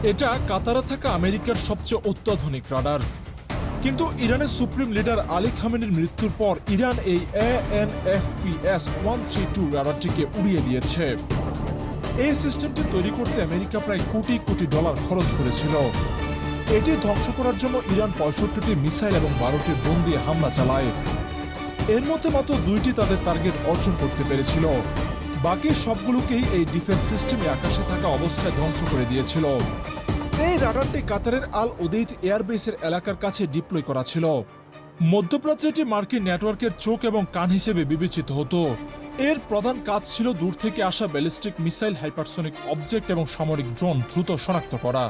এটা কাতারে থাকা আমেরিকার সবচেয়ে অত্যাধুনিক রাডার। কিন্তু ইরানের সুপ্রিম লিডার আলী খামেনির মৃত্যুর পর ইরান এই AN/FPS-132 রাডারটিকে উড়িয়ে দিয়েছে। এই সিস্টেমটি তৈরি করতে আমেরিকা প্রায় কোটি কোটি ডলার খরচ করেছিল। এটি ধ্বংস করার জন্য ইরান 65টি মিসাইল এবং 12টি ড্রোন দিয়ে হামলা চালায়। এর মধ্যে মাত্র 2টি তাদের টার্গেট অর্জন করতে পেরেছিল। বাকি সবগুলোকেই এই ডিফেন্স সিস্টেমে আকাশে থাকা অবস্থায় ধ্বংস করে দিয়েছিল। এই রাডারটি কাতারের আল উদেইদ এয়ারবেসের এলাকার কাছে ডিপ্লয় করা ছিল। মধ্যপ্রাচ্যে এটি মার্কিন নেটওয়ার্কের চোখ এবং কান হিসেবে বিবেচিত হতো। এর প্রধান কাজ ছিল দূর থেকে আসা ব্যালিস্টিক মিসাইল, হাইপারসনিক অবজেক্ট এবং সামরিক ড্রোন দ্রুত শনাক্ত করা।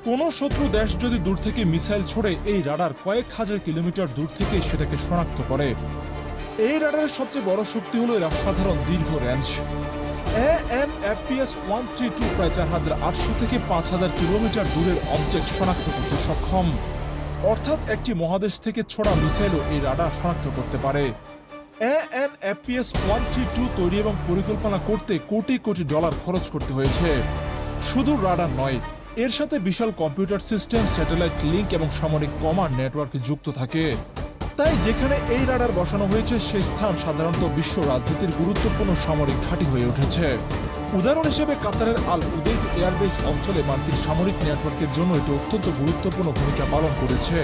কোনো শত্রু দেশ যদি দূর থেকে মিসাইল ছোড়ে, এই রাডার কয়েক হাজার কিলোমিটার দূর থেকে সেটাকে শনাক্ত করে। এই রাডারের সবচেয়ে বড় শক্তি হলো এর অসাধারণ দীর্ঘ রেঞ্জ। AN/FPS-132 প্রায় 4800 থেকে 5000 কিলোমিটার দূরের অবজেক্ট শনাক্ত করতে সক্ষম। অর্থাৎ একটি মহাদেশ থেকে ছোড়া মিসাইলও এই রাডার শনাক্ত করতে পারে। AN/FPS-132 তৈরি এবং পরিকল্পনা করতে কোটি কোটি ডলার খরচ করতে হয়েছে। শুধু রাডার নয়, এর সাথে বিশাল কম্পিউটার সিস্টেম, স্যাটেলাইট লিঙ্ক এবং সামরিক কমান্ড নেটওয়ার্ক যুক্ত থাকে। তাই যেখানে এই রাডার বসানো হয়েছে সেই স্থান সাধারণত বিশ্ব রাজনীতির গুরুত্বপূর্ণ সামরিক ঘাঁটি হয়ে উঠেছে। উদাহরণ হিসেবে কাতারের আল উদেইদ এয়ারবেস অঞ্চলে মার্কিন সামরিক নেটওয়ার্কের জন্য এটি অত্যন্ত গুরুত্বপূর্ণ ভূমিকা পালন করেছে,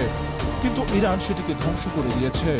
কিন্তু ইরান সেটিকে ধ্বংস করে দিয়েছে।